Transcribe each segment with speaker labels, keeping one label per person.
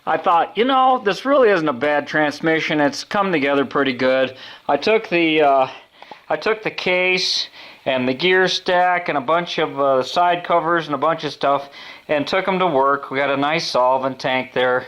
Speaker 1: I thought, you know, this really isn't a bad transmission. It's come together pretty good. I took the case and the gear stack and a bunch of side covers and a bunch of stuff and took them to work. We got a nice solvent tank there,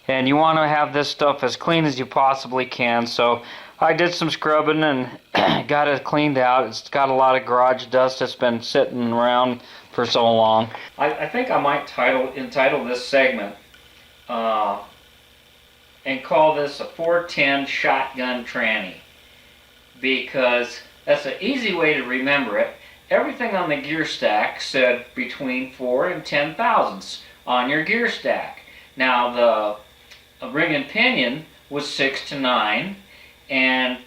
Speaker 1: and you want to have this stuff as clean as you possibly can. So I did some scrubbing and got it cleaned out. It's got a lot of garage dust that's been sitting around for so long. I think I might entitle this segment and call this a 410 shotgun tranny, because that's an easy way to remember it. Everything on the gear stack said between 4 and 10 thousandths on your gear stack. Now the ring and pinion was 6 to 9, and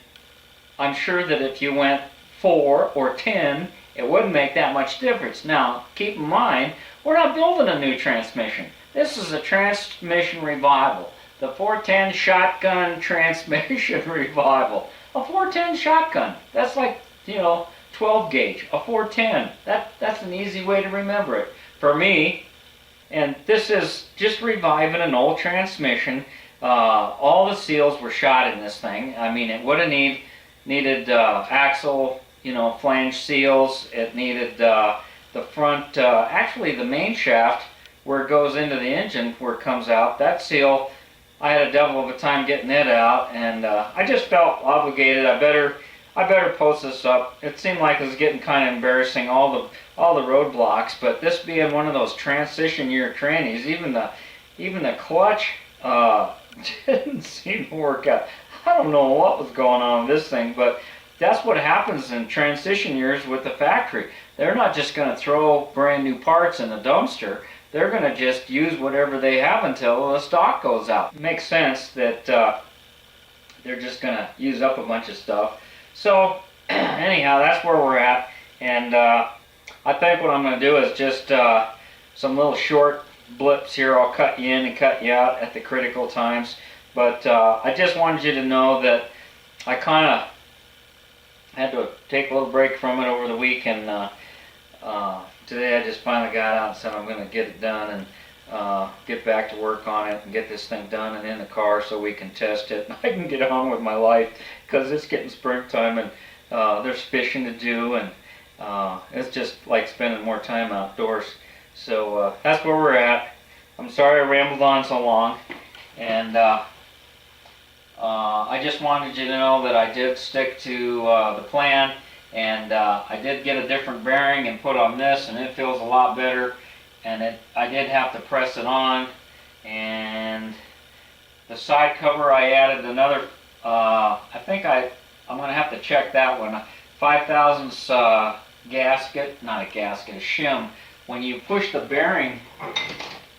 Speaker 1: I'm sure that if you went 4 or 10, it wouldn't make that much difference. Now, keep in mind, we're not building a new transmission. This is a transmission revival. The 410 shotgun transmission revival. A 410 shotgun. That's like, you know, 12 gauge. A 410. That's an easy way to remember it. For me, and this is just reviving an old transmission. All the seals were shot in this thing. I mean, it would have needed axle, you know, flange seals. It needed the front, actually the main shaft where it goes into the engine, where it comes out. That seal, I had a devil of a time getting it out, and I just felt obligated. I better post this up. It seemed like it was getting kind of embarrassing, all the roadblocks. But this being one of those transition year trannies, even the clutch didn't seem to work out. I don't know what was going on with this thing, but that's what happens in transition years with the factory. They're not just going to throw brand new parts in the dumpster. They're going to just use whatever they have until the stock goes out. It makes sense that they're just going to use up a bunch of stuff. So anyhow, that's where we're at. And I think what I'm going to do is just some little short blips here. I'll cut you in and cut you out at the critical times. But I just wanted you to know that I kind of had to take a little break from it over the week, and today I just finally got out and said I'm going to get it done and get back to work on it and get this thing done and in the car so we can test it and I can get on with my life, because it's getting springtime and there's fishing to do, and it's just like spending more time outdoors. So that's where we're at. I'm sorry I rambled on so long, and I just wanted you to know that I did stick to the plan, and I did get a different bearing and put on this, and it feels a lot better. And I did have to press it on, and the side cover I added another, I think I'm going to have to check that one, 5 thousandths gasket, not a gasket, a shim. When you push the bearing,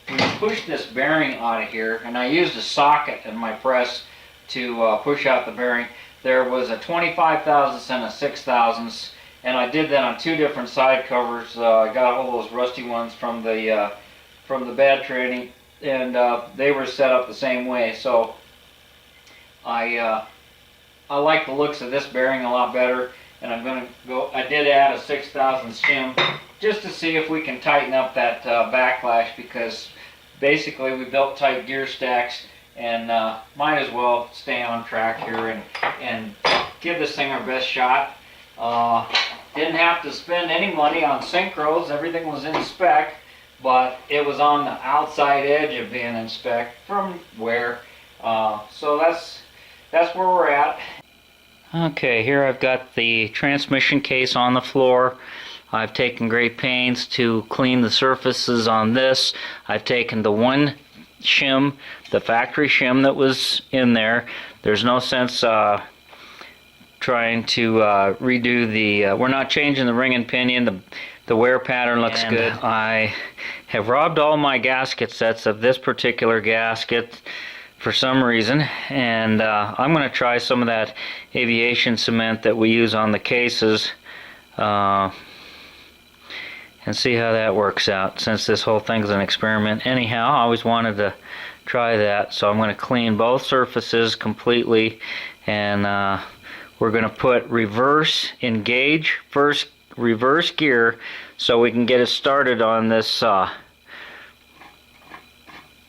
Speaker 1: when you push this bearing out of here, and I used a socket in my press to push out the bearing, there was a 25 thousandths and a 6 thousandths, and I did that on 2 different side covers. I got all those rusty ones from the bad trading, and they were set up the same way. So I like the looks of this bearing a lot better, and I'm going to go. I did add a 6 thousandths shim just to see if we can tighten up that backlash, because basically we built tight gear stacks, and might as well stay on track here and give this thing our best shot. Didn't have to spend any money on synchros. Everything was in spec, but it was on the outside edge of being in spec from where. So that's where we're at. Okay, here I've got the transmission case on the floor. I've taken great pains to clean the surfaces on this. I've taken the one shim, the factory shim that was in there. There's no sense trying to redo the, we're not changing the ring and pinion. The wear pattern looks good. I have robbed all my gasket sets of this particular gasket for some reason, and I'm going to try some of that aviation cement that we use on the cases and see how that works out, since this whole thing's an experiment. Anyhow, I always wanted to try that, so I'm going to clean both surfaces completely, and we're going to put reverse engage first, reverse gear, so we can get it started on this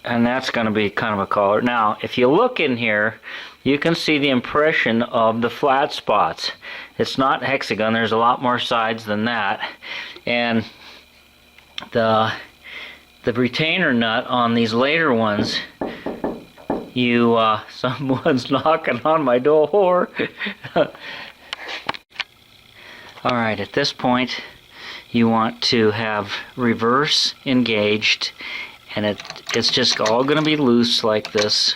Speaker 1: And that's going to be kind of a color. Now, if you look in here, you can see the impression of the flat spots. It's not hexagon. There's a lot more sides than that. And the retainer nut on these later ones, someone's knocking on my door. Alright, at this point, you want to have reverse engaged, and it's just all going to be loose like this,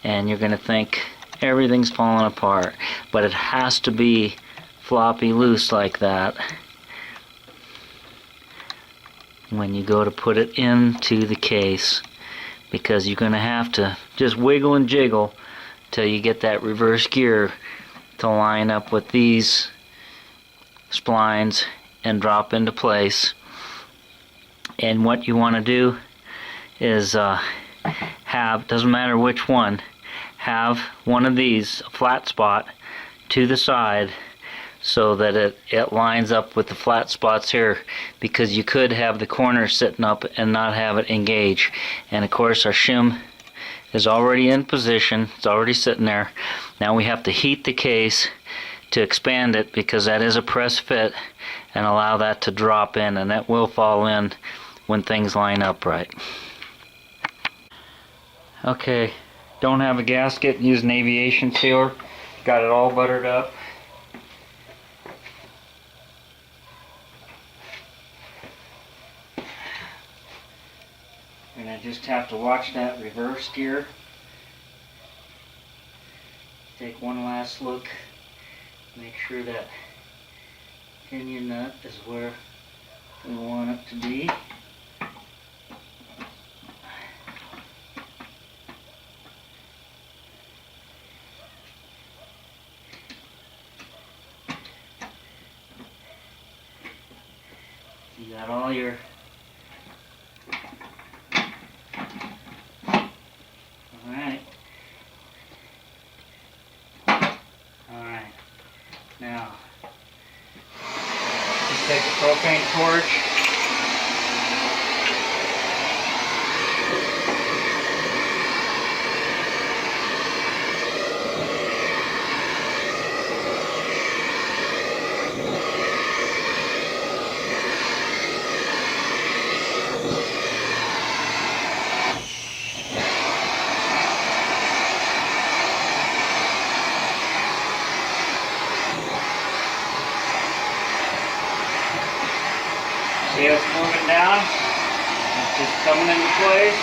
Speaker 1: and you're going to think everything's falling apart, but it has to be floppy loose like that when you go to put it into the case, because you're going to have to just wiggle and jiggle till you get that reverse gear to line up with these splines and drop into place. And what you want to do is doesn't matter which one, have one of these, a flat spot, to the side so that it lines up with the flat spots here, because you could have the corner sitting up and not have it engage. And of course our shim is already in position, it's already sitting there. Now we have to heat the case to expand it, because that is a press fit, and allow that to drop in, and that will fall in when things line up right. Okay, don't have a gasket, use an aviation sealer. Got it all buttered up. And I just have to watch that reverse gear. Take one last look, make sure that pinion nut is where we want it to be. You got all your Alright. Now just take a propane torch. See how it's moving down? It's just coming into place.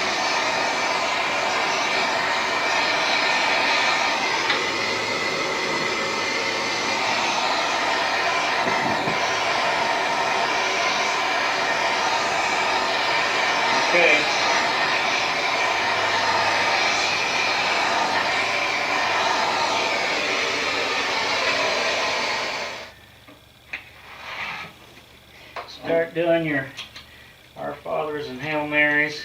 Speaker 1: Okay. Start doing your Our Fathers and Hail Marys.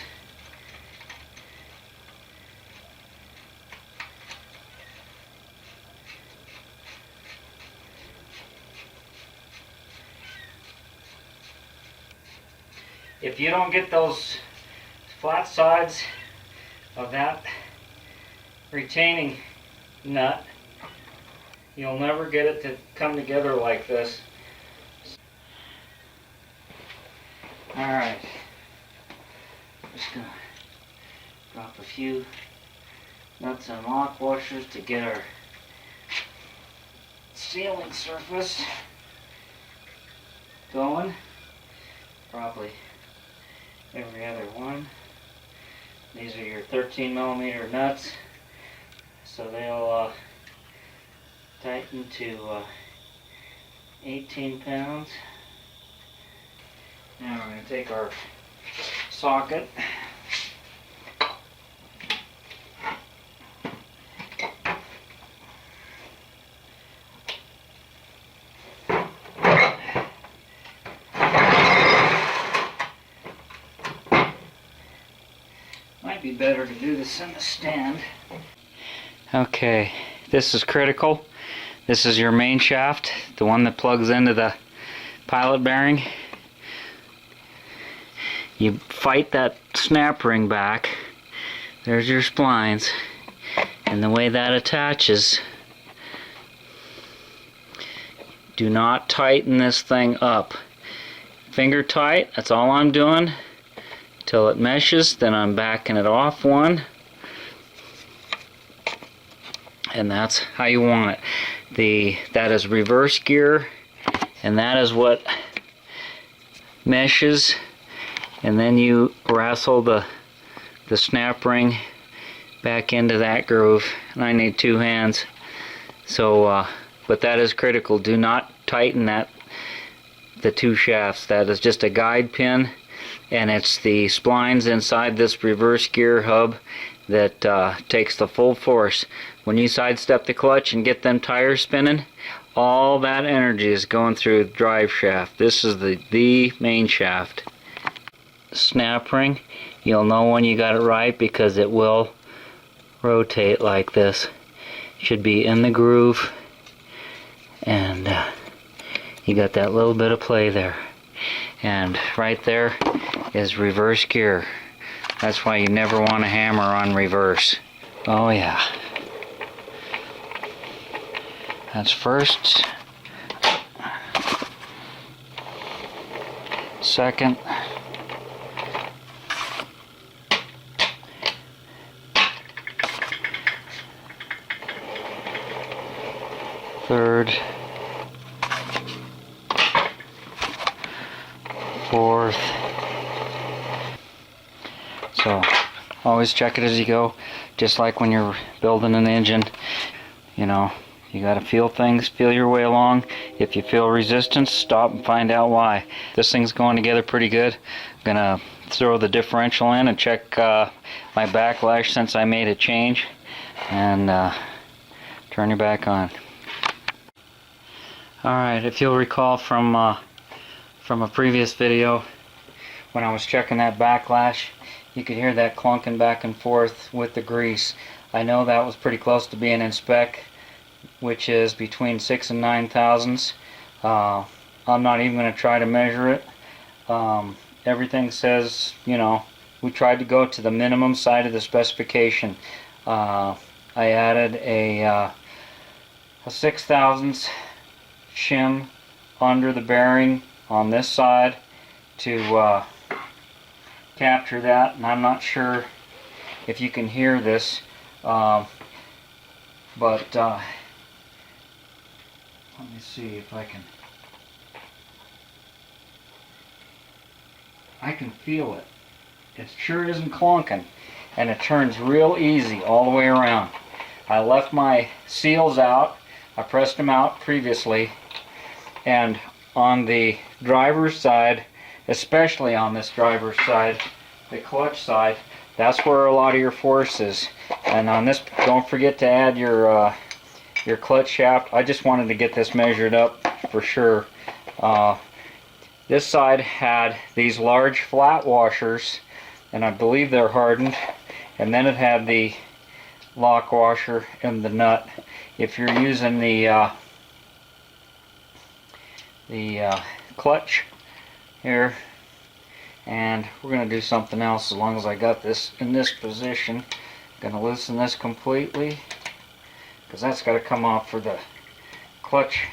Speaker 1: If you don't get those flat sides of that retaining nut, you'll never get it to come together like this. Alright, just gonna drop a few nuts and lock washers to get our sealing surface going. Probably every other one. These are your 13mm nuts, so they'll tighten to 18 pounds. Now we're going to take our socket, might be better to do this in the stand. Okay, this is critical. This is your main shaft, the one that plugs into the pilot bearing. You fight that snap ring back there's your splines. And the way that attaches, do not tighten this thing up. Finger tight, that's all I'm doing till it meshes. Then I'm backing it off one, and that's how you want it. That is reverse gear, and that is what meshes. And then you wrestle the snap ring back into that groove, and I need two hands. So but that is critical. Do not tighten the two shafts. That is just a guide pin, and it's the splines inside this reverse gear hub that takes the full force. When you sidestep the clutch and get them tires spinning, all that energy is going through the drive shaft. This is the main shaft. Snap ring, you'll know when you got it right because it will rotate like this. Should be in the groove, and you got that little bit of play there. And right there is reverse gear. That's why you never want to hammer on reverse. Oh yeah. That's first, second, third, fourth. So always check it as you go, just like when you're building an engine. You know, you gotta feel things, feel your way along. If you feel resistance, stop and find out why. This thing's going together pretty good. I'm gonna throw the differential in and check my backlash since I made a change, and turn it back on. Alright, if you'll recall from a previous video, when I was checking that backlash, you could hear that clunking back and forth with the grease. I know that was pretty close to being in spec, which is between 6 and 9 thousandths. I'm not even going to try to measure it. Everything says, you know, we tried to go to the minimum side of the specification. I added a 6 thousandths shim under the bearing on this side to capture that, and I'm not sure if you can hear this, but let me see if I can feel it. It sure isn't clunking, and it turns real easy all the way around. I left my seals out. I pressed them out previously, and on the driver's side, especially on this driver's side, the clutch side, that's where a lot of your force is. And on this, don't forget to add your clutch shaft. I just wanted to get this measured up for sure. This side had these large flat washers, and I believe they're hardened, and then it had the lock washer and the nut. If you're using the clutch here, and we're going to do something else as long as I got this in this position. I'm going to loosen this completely, because that's got to come off for the clutch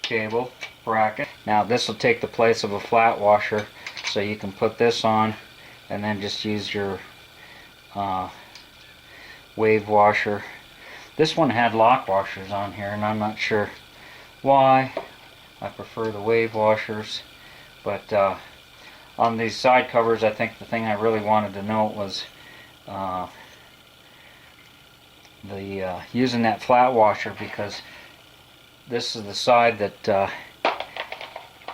Speaker 1: cable bracket. Now this will take the place of a flat washer, so you can put this on and then just use your wave washer. This one had lock washers on here, and I'm not sure why. I prefer the wave washers, but on these side covers, I think the thing I really wanted to note was using that flat washer, because this is the side that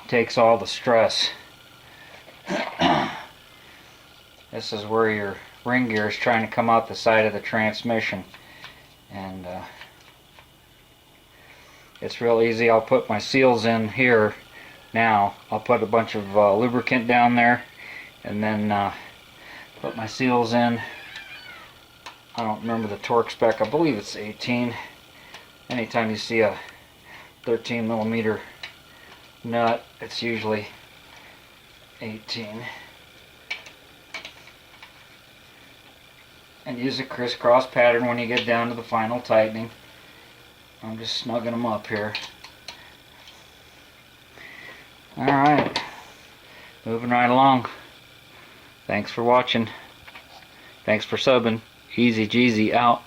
Speaker 1: takes all the stress. This is where your ring gear is trying to come out the side of the transmission, and it's real easy. I'll put my seals in here now. I'll put a bunch of lubricant down there, and then put my seals in. I don't remember the torque spec. I believe it's 18. Anytime you see a 13 millimeter nut, it's usually 18. and use a crisscross pattern when you get down to the final tightening. I'm just snugging them up here. Alright, moving right along. Thanks for watching. Thanks for subbing. EZGZ out.